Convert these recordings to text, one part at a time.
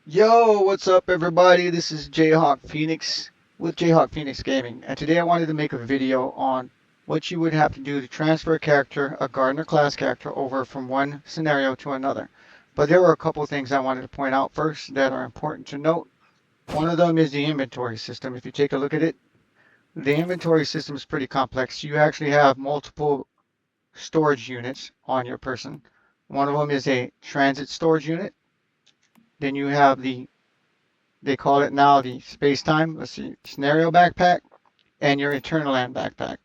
Yo, what's up everybody? This is Jayhawk Phoenix with Jayhawk Phoenix Gaming, and today I wanted to make a video on what you would have to do to transfer a character, a Gardener class character, over from one scenario to another. But there were a couple things I wanted to point out first that are important to note. One of them is the inventory system. If you take a look at it, the inventory system is pretty complex. You actually have multiple storage units on your person. One of them is a transit storage unit. Then you have they call it now the space-time, let's see, scenario backpack and your Eternal Land backpack.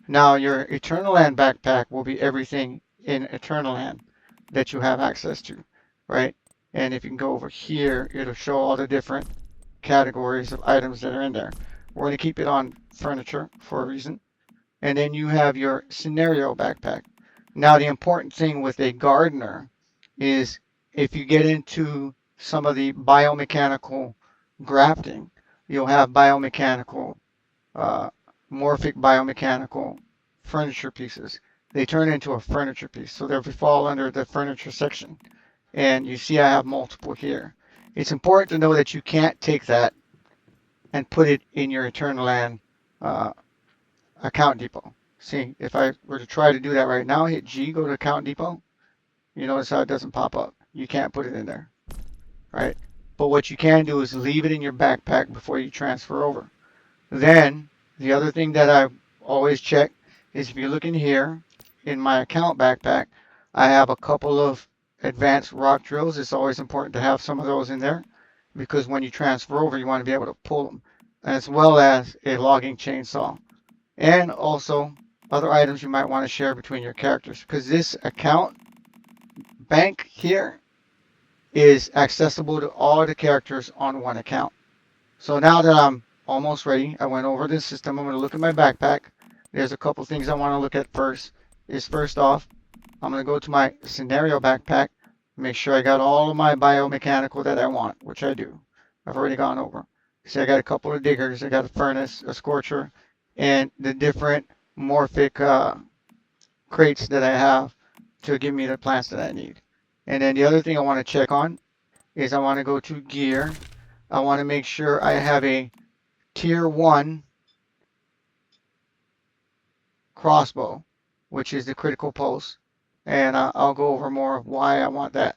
Now, your Eternal Land backpack will be everything in Eternal Land that you have access to, right? And if you can go over here, it'll show all the different categories of items that are in there. We're going to keep it on furniture for a reason. And then you have your scenario backpack. Now, the important thing with a gardener is if you get into some of the biomechanical grafting, you'll have biomechanical, uh, morphic biomechanical furniture pieces. They turn into a furniture piece, so they fall under the furniture section. And you see I have multiple here. It's important to know that you can't take that and put it in your Eternal Land uh, account depot. See, if I were to try to do that right now, hit G, go to account depot, you notice how it doesn't pop up. You can't put it in there, right? But what you can do is leave it in your backpack before you transfer over. Then, the other thing that I always check is if you look in here, in my account backpack, I have a couple of advanced rock drills. It's always important to have some of those in there because when you transfer over, you want to be able to pull them, as well as a logging chainsaw and also other items you might want to share between your characters because this account bank here is accessible to all the characters on one account. So now that I'm almost ready, I went over this system. I'm going to look at my backpack. There's a couple things I want to look at first. First off, I'm going to go to my scenario backpack, make sure I got all of my biomechanical that I want, which I do. I've already gone over. See, I got a couple of diggers, I got a furnace, a scorcher, and the different morphic crates that I have to give me the plants that I need. And then the other thing I want to check on is I want to go to gear. I want to make sure I have a tier 1 crossbow, which is the critical pulse. And I'll go over more of why I want that,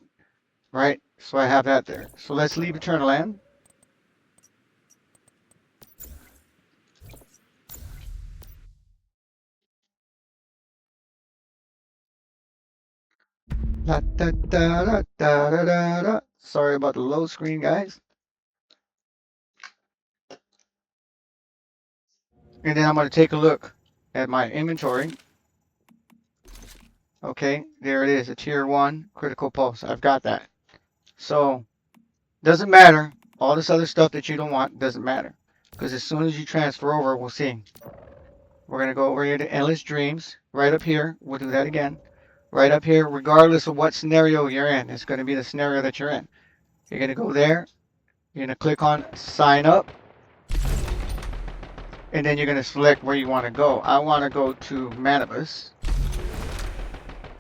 right? So I have that there. So let's leave Eternal Land. Da, da, da, da, da, da, da, da. Sorry about the low screen, guys. And then I'm going to take a look at my inventory. Okay, there it is, a tier 1 critical pulse. I've got that. So, doesn't matter. All this other stuff that you don't want doesn't matter. Because as soon as you transfer over, we'll see. We're going to go over here to Endless Dreams. Right up here. We'll do that again. Right up here, regardless of what scenario you're in. It's going to be the scenario that you're in. You're going to go there. You're going to click on Sign Up. And then you're going to select where you want to go. I want to go to Manibus.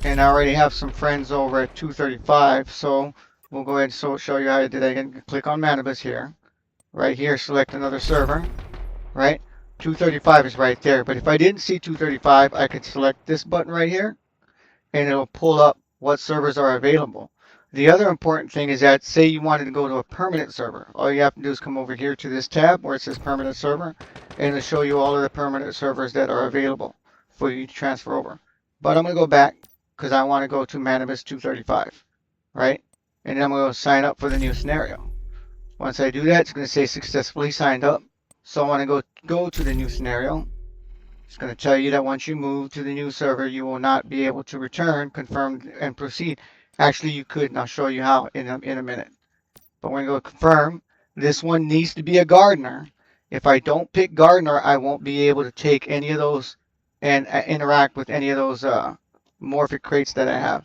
And I already have some friends over at 235, so we'll go ahead and show you how to do that again. Click on Manibus here. Right here, select another server, right? 235 is right there, but if I didn't see 235, I could select this button right here, and it'll pull up what servers are available. The other important thing is that, say you wanted to go to a permanent server, all you have to do is come over here to this tab where it says permanent server, and it'll show you all of the permanent servers that are available for you to transfer over. But I'm going to go back because I want to go to Manibus 235, right? And then I'm going to sign up for the new scenario. Once I do that, it's going to say successfully signed up. So I want to go to the new scenario. It's going to tell you that once you move to the new server, you will not be able to return, confirm, and proceed. Actually, you could, and I'll show you how in a minute. But we're going to go confirm. This one needs to be a gardener. If I don't pick gardener, I won't be able to take any of those and interact with any of those morphic crates that I have.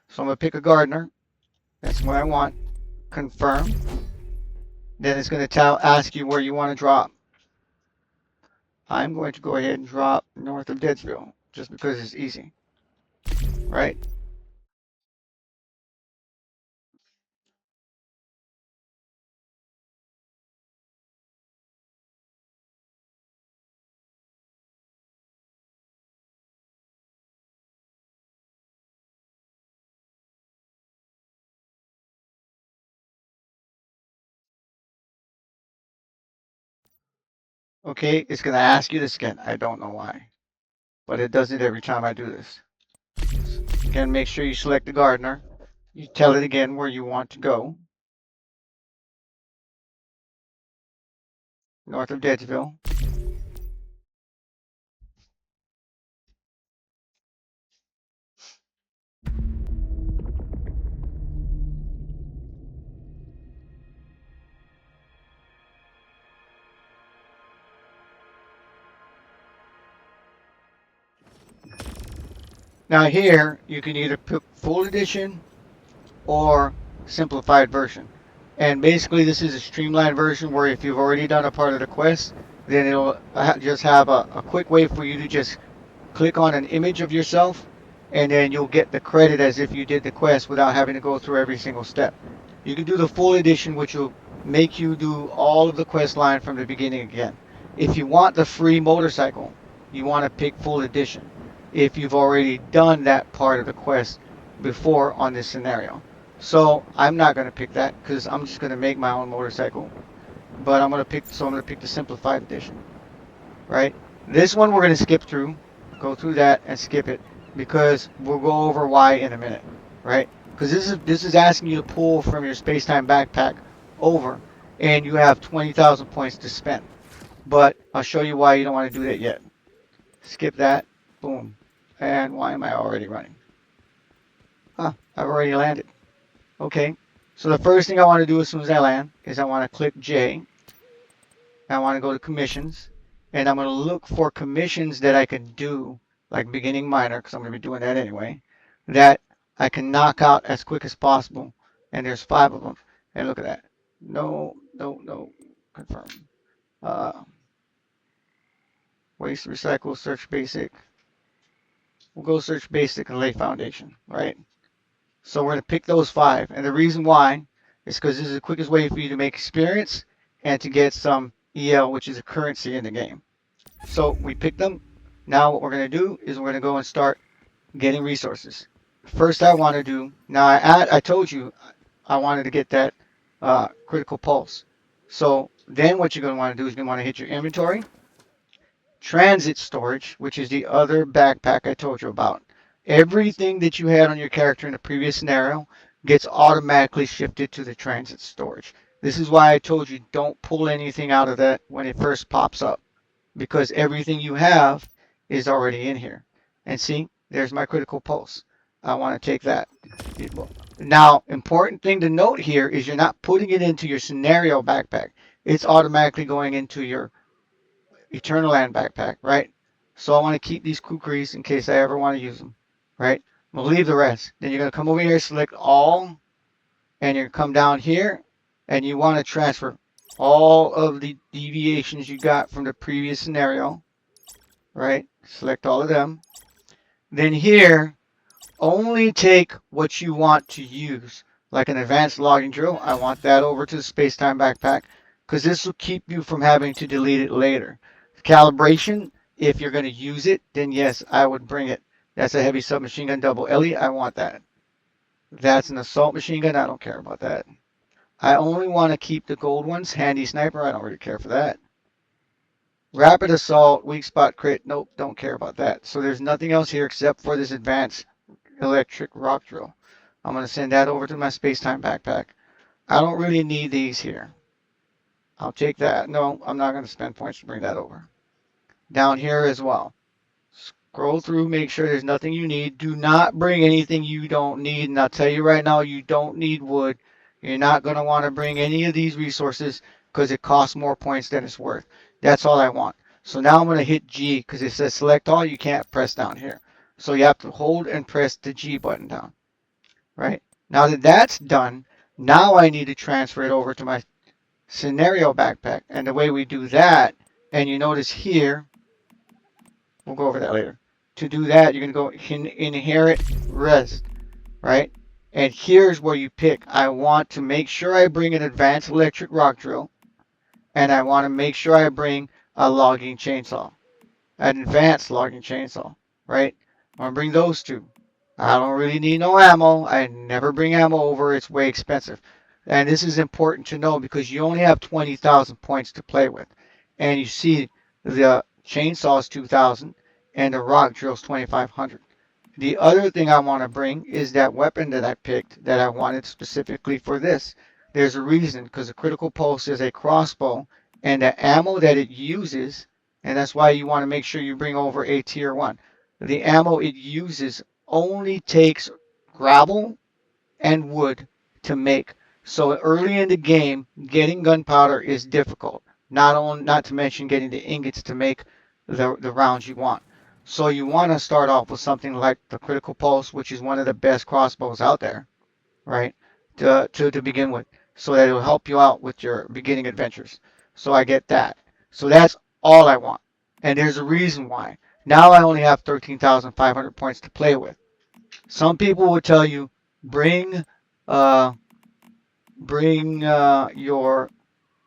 So I'm going to pick a gardener. That's what I want. Confirm. Then it's going to ask you where you want to drop. I'm going to go ahead and drop north of Deadsville just because it's easy, right? Okay, it's going to ask you to scan. I don't know why, but it does it every time I do this. Again, make sure you select the gardener. You tell it again where you want to go. North of Deadsville. Now here, you can either put full edition or simplified version. And basically this is a streamlined version where if you've already done a part of the quest, then it'll just have a quick way for you to just click on an image of yourself, and then you'll get the credit as if you did the quest without having to go through every single step. You can do the full edition, which will make you do all of the quest line from the beginning again. If you want the free motorcycle, you want to pick full edition if you've already done that part of the quest before on this scenario. So I'm not going to pick that because I'm just going to make my own motorcycle. But I'm going to pick the simplified edition, right? This one we're going to skip through, go through that and skip it because we'll go over why in a minute, right? Because this is asking you to pull from your space-time backpack over, and you have 20,000 points to spend. But I'll show you why you don't want to do that yet. Skip that, boom. And why am I already running? Huh, I've already landed. Okay, so the first thing I want to do as soon as I land is I want to click J. I want to go to commissions, and I'm going to look for commissions that I can do, like beginning minor, because I'm going to be doing that anyway, that I can knock out as quick as possible. And there's 5 of them. And look at that. No, no, no. Confirm. Uh, Waste, recycle, search basic. We'll go search basic and lay foundation, right? So we're going to pick those 5. And the reason why is because this is the quickest way for you to make experience and to get some EL, which is a currency in the game. So we picked them. Now what we're going to do is we're going to go and start getting resources. First I want to do, now I told you I wanted to get that critical pulse. So then what you're going to want to do is you're going to want to hit your inventory, transit storage, which is the other backpack I told you about. Everything that you had on your character in the previous scenario gets automatically shifted to the transit storage. This is why I told you don't pull anything out of that when it first pops up, because everything you have is already in here. And see, there's my critical pulse. I want to take that. Now, important thing to note here is you're not putting it into your scenario backpack. It's automatically going into your Eternal Land backpack, right? So I want to keep these kukris in case I ever want to use them, right? We'll leave the rest. Then you're going to come over here, select all, and you're going to come down here, and you want to transfer all of the deviations you got from the previous scenario, right? Select all of them. Then here, only take what you want to use. Like an advanced logging drill, I want that over to the space-time backpack because this will keep you from having to delete it later. Calibration, if you're going to use it, then yes, I would bring it. That's a heavy submachine gun double Ellie, I want that. That's an assault machine gun, I don't care about that. I only want to keep the gold ones. Handy sniper, I don't really care for that. Rapid assault, weak spot crit, nope, don't care about that. So there's nothing else here except for this advanced electric rock drill. I'm going to send that over to my space-time backpack. I don't really need these here. I'll take that. No, I'm not going to spend points to bring that over. Down here as well. Scroll through, make sure there's nothing you need. Do not bring anything you don't need. And I'll tell you right now, you don't need wood. You're not going to want to bring any of these resources because it costs more points than it's worth. That's all I want. So now I'm going to hit G because it says select all. You can't press down here. So you have to hold and press the G button down. Right? Now that that's done, now I need to transfer it over to my scenario backpack. And the way we do that, and you notice here, we'll go over that later. To do that, you're going to go inherit rest, right? And here's where you pick. I want to make sure I bring an advanced electric rock drill, and I want to make sure I bring a logging chainsaw, an advanced logging chainsaw, right? I want to bring those two. I don't really need no ammo. I never bring ammo over. It's way expensive. And this is important to know because you only have 20,000 points to play with. and you see the chainsaw is 2,000 and the rock drill is 2,500. The other thing I want to bring is that weapon that I picked that I wanted specifically for this. There's a reason, because the critical pulse is a crossbow, and the ammo that it uses, and that's why you want to make sure you bring over a tier 1. The ammo it uses only takes gravel and wood to make. So early in the game, getting gunpowder is difficult. Not to mention getting the ingots to make the rounds you want. So you want to start off with something like the Critical Pulse, which is one of the best crossbows out there, right? To begin with, so that it'll help you out with your beginning adventures. So I get that. So that's all I want. And there's a reason why. Now I only have 13,500 points to play with. Some people would tell you bring uh, your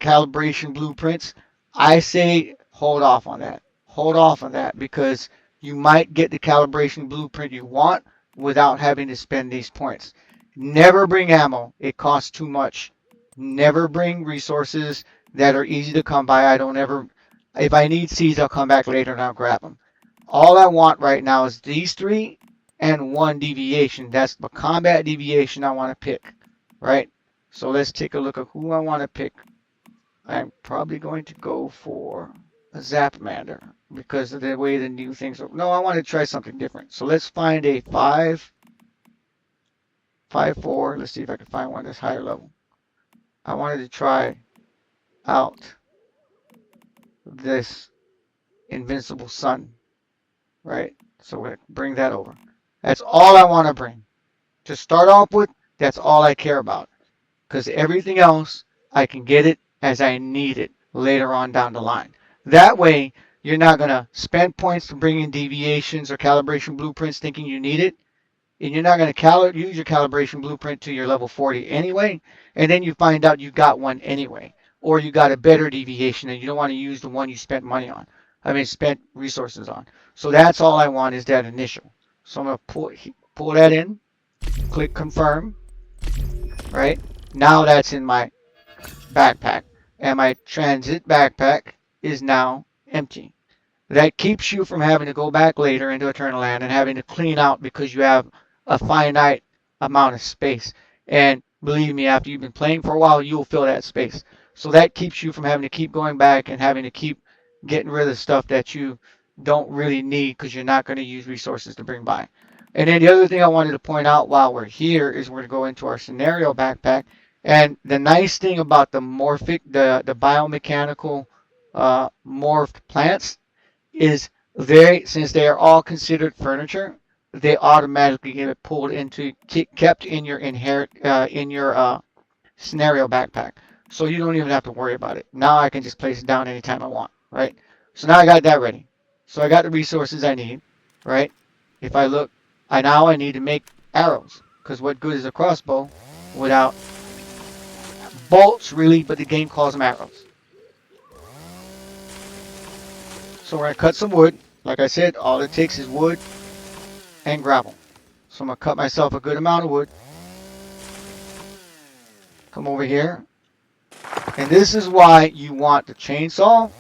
calibration blueprints. I say hold off on that. Hold off on that because you might get the calibration blueprint you want without having to spend these points. Never bring ammo. It costs too much. Never bring resources that are easy to come by. I don't ever. If I need seeds, I'll come back later and I'll grab them. All I want right now is these three and one deviation. That's the combat deviation I want to pick, right? So let's take a look at who I want to pick. I'm probably going to go for a Zapmander because of the way the new things are. No, I want to try something different. So let's find a 5.4. Let's see if I can find one that's higher level. I wanted to try out this Invincible Sun, right? So we're going to bring that over. That's all I want to bring. To start off with, that's all I care about. Because everything else, I can get it as I need it later on down the line. That way, you're not going to spend points to bring in deviations or calibration blueprints thinking you need it. And you're not going to use your calibration blueprint to your level 40 anyway. And then you find out you got one anyway. Or you got a better deviation and you don't want to use the one you spent money on. I mean, spent resources on. So that's all I want is that initial. So I'm going to pull that in, click confirm, right? Now that's in my backpack, and my transit backpack is now empty. That keeps you from having to go back later into Eternal Land and having to clean out because you have a finite amount of space. And believe me, after you've been playing for a while, you'll fill that space. So that keeps you from having to keep going back and having to keep getting rid of stuff that you don't really need because you're not going to use resources to bring by. And then the other thing I wanted to point out while we're here is we're going to go into our scenario backpack. And the nice thing about the Morphic, the biomechanical morphed plants is since they are all considered furniture, they automatically get pulled into kept in your scenario backpack. So you don't even have to worry about it. Now I can just place it down anytime I want, right? So now I got that ready. So I got the resources I need, right? If I look, I need to make arrows because what good is a crossbow without bolts really, but the game calls them arrows. So we're going to cut some wood. Like I said, all it takes is wood and gravel. So I'm going to cut myself a good amount of wood. Come over here. And this is why you want the chainsaw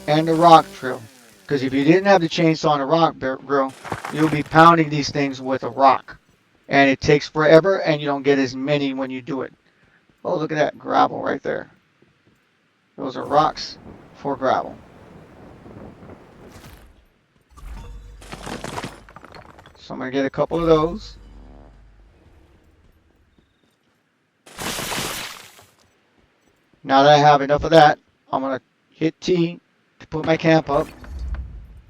and the rock drill. Because if you didn't have the chainsaw and the rock drill, you'll be pounding these things with a rock. And it takes forever and you don't get as many when you do it. Oh, look at that gravel right there. Those are rocks for gravel. So I'm going to get a couple of those. Now that I have enough of that, I'm going to hit T to put my camp up.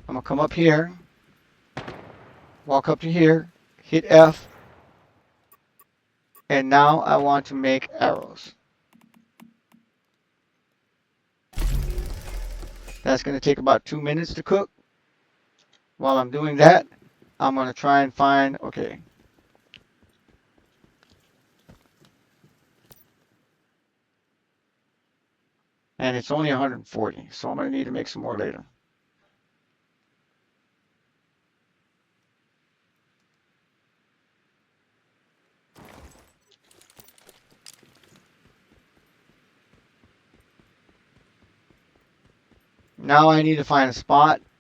I'm going to come up here, walk up to here, hit F, and now I want to make arrows. That's going to take about 2 minutes to cook. While I'm doing that, I'm going to try and find, okay. And it's only 140, so I'm going to need to make some more later. Now I need to find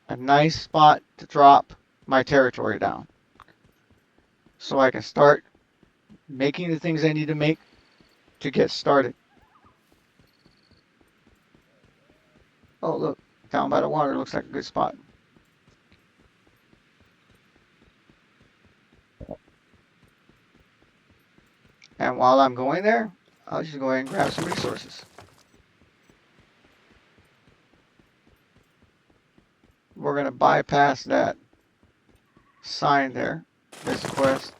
a nice spot to drop my territory down. So I can start making the things I need to make to get started. Oh, look, down by the water looks like a good spot. And while I'm going there, I'll just go ahead and grab some resources. We're going to bypass that sign there. There's a quest.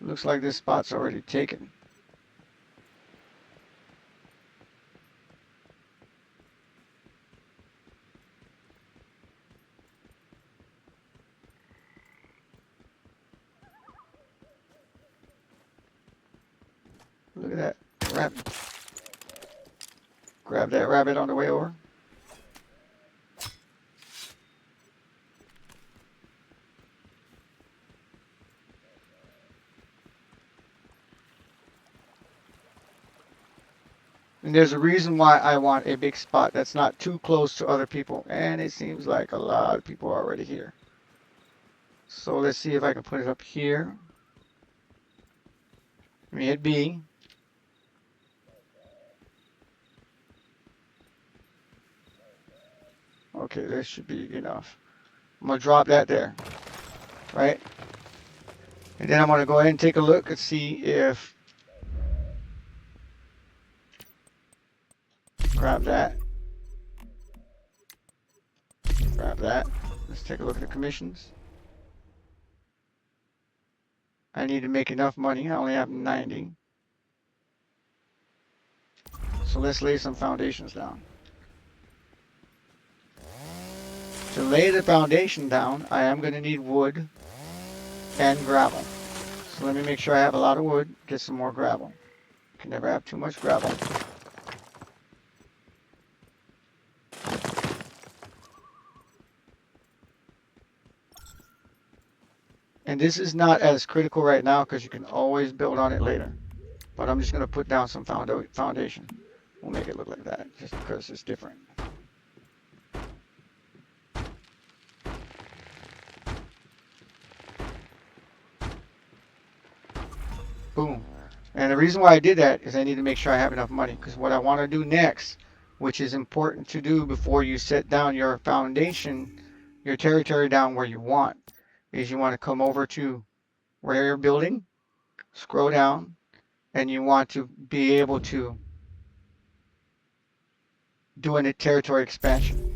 Looks like this spot's already taken. Look at that rabbit. Grab that rabbit on the way over. And there's a reason why I want a big spot that's not too close to other people. And it seems like a lot of people are already here. So let's see if I can put it up here. Let me hit B. Okay, this should be enough. I'm going to drop that there. Right? And then I'm going to go ahead and take a look and see if... Grab that. Grab that. Let's take a look at the commissions. I need to make enough money. I only have 90. So let's lay some foundations down. To lay the foundation down, I am going to need wood and gravel. So let me make sure I have a lot of wood, get some more gravel. Can never have too much gravel. And this is not as critical right now because you can always build on it later. But I'm just going to put down some foundation. We'll make it look like that just because it's different. Boom. And the reason why I did that is I need to make sure I have enough money, because what I want to do next, which is important to do before you set down your foundation, your territory down where you want, is you want to come over to where you're building, scroll down, and you want to be able to do a territory expansion.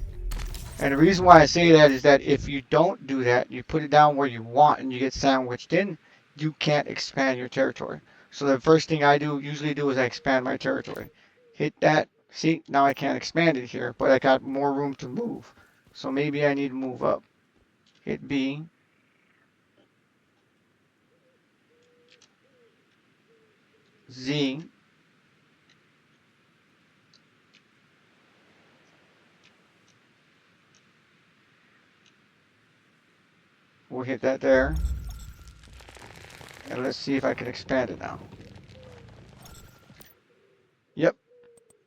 And the reason why I say that is that if you don't do that, you put it down where you want and you get sandwiched in, you can't expand your territory. So the first thing I usually do is I expand my territory. Hit that. See, now I can't expand it here, but I got more room to move. So maybe I need to move up. Hit B. Z. We'll hit that there. And let's see if I can expand it now. Yep.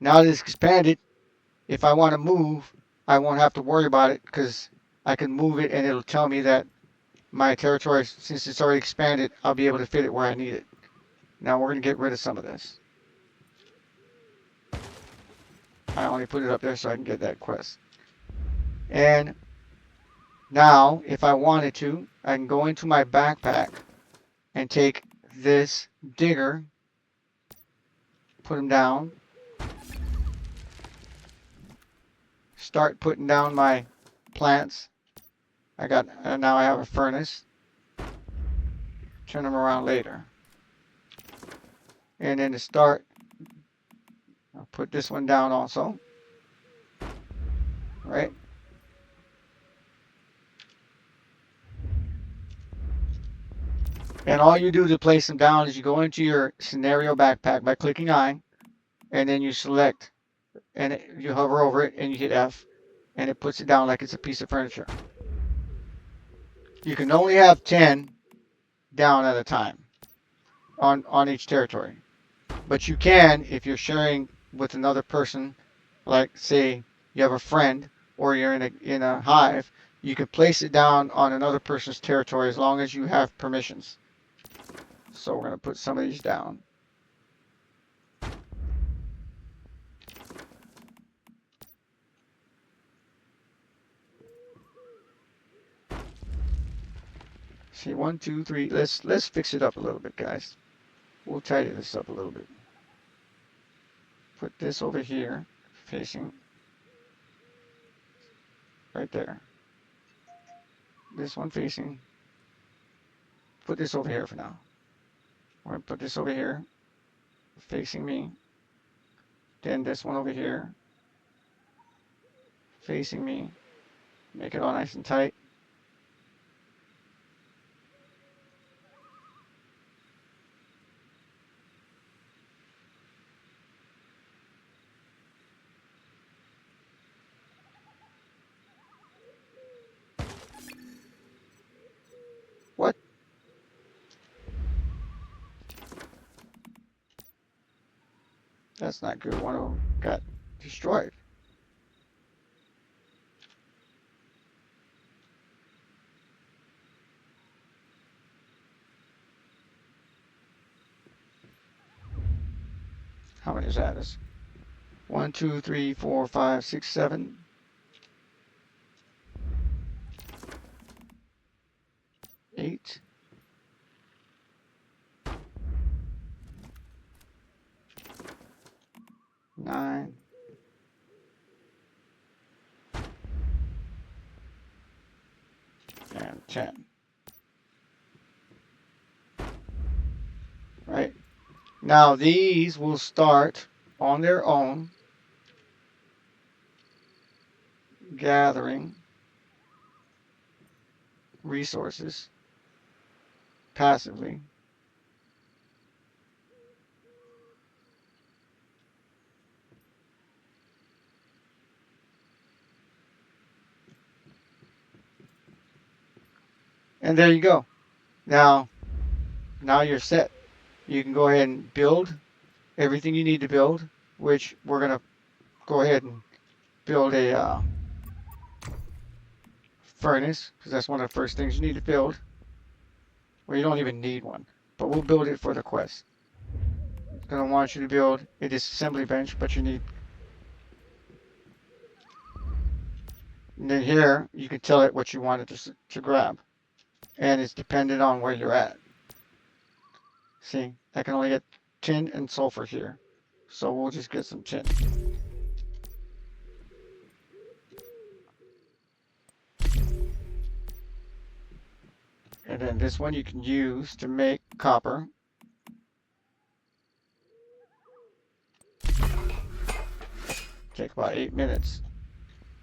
Now that it's expanded, if I want to move, I won't have to worry about it because I can move it and it'll tell me that my territory, since it's already expanded, I'll be able to fit it where I need it. Now we're going to get rid of some of this. I only put it up there so I can get that quest. And now, if I wanted to, I can go into my backpack and take this digger, put him down, start putting down my plants. Now I have a furnace. Turn them around later. And then to start, I'll put this one down also. Right? And all you do to place them down is you go into your scenario backpack by clicking I, and then you select, and you hover over it, and you hit F, and it puts it down like it's a piece of furniture. You can only have 10 down at a time on each territory. But you can, if you're sharing with another person, like say you have a friend or you're in a hive, you can place it down on another person's territory as long as you have permissions. So we're going to put some of these down. See, 1, 2, 3. Let's fix it up a little bit, guys. We'll tidy this up a little bit. Put this over here, facing right there. This one facing. Put this over here for now. We're going to put this over here, facing me. Then this one over here, facing me. Make it all nice and tight. What? That's not good. One of them got destroyed. How many is that? Is 1, 2, 3, 4, 5, 6, 7. 8. 9. And 10. Right? Now these will start on their own gathering resources passively. And there you go. Now you're set. You can go ahead and build everything you need to build, which we're going to go ahead and build a furnace, because that's one of the first things you need to build. Well, you don't even need one, but we'll build it for the quest. It's going to want you to build a disassembly bench, but you need. And then here, you can tell it what you want it to grab. And it's dependent on where you're at. See, I can only get tin and sulfur here. So we'll just get some tin. And then this one you can use to make copper. Take about 8 minutes.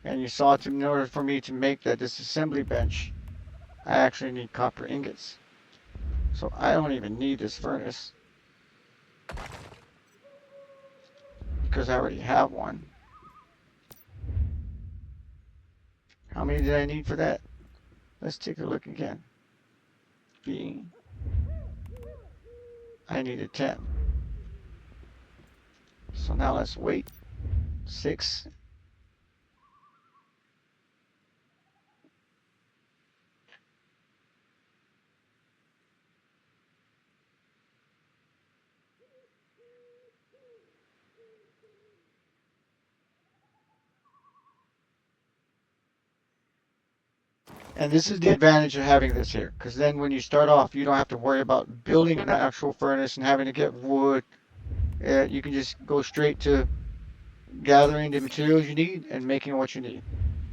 And you saw in order for me to make that disassembly bench, I actually need copper ingots. So I don't even need this furnace, because I already have one. How many did I need for that? Let's take a look again. I needed 10. So now let's wait. 6. And this is the advantage of having this here, because then when you start off, you don't have to worry about building an actual furnace and having to get wood. You can just go straight to gathering the materials you need and making what you need.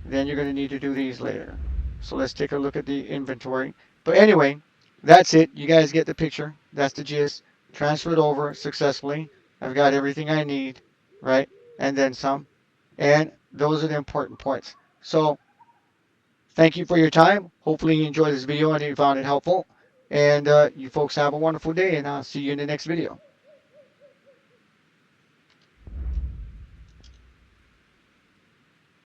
Then you're going to need to do these later. So let's take a look at the inventory. But anyway, that's it. You guys get the picture. That's the gist. Transferred over successfully. I've got everything I need, right? And then some. And those are the important points. So thank you for your time. Hopefully you enjoyed this video and you found it helpful. And you folks have a wonderful day, and I'll see you in the next video.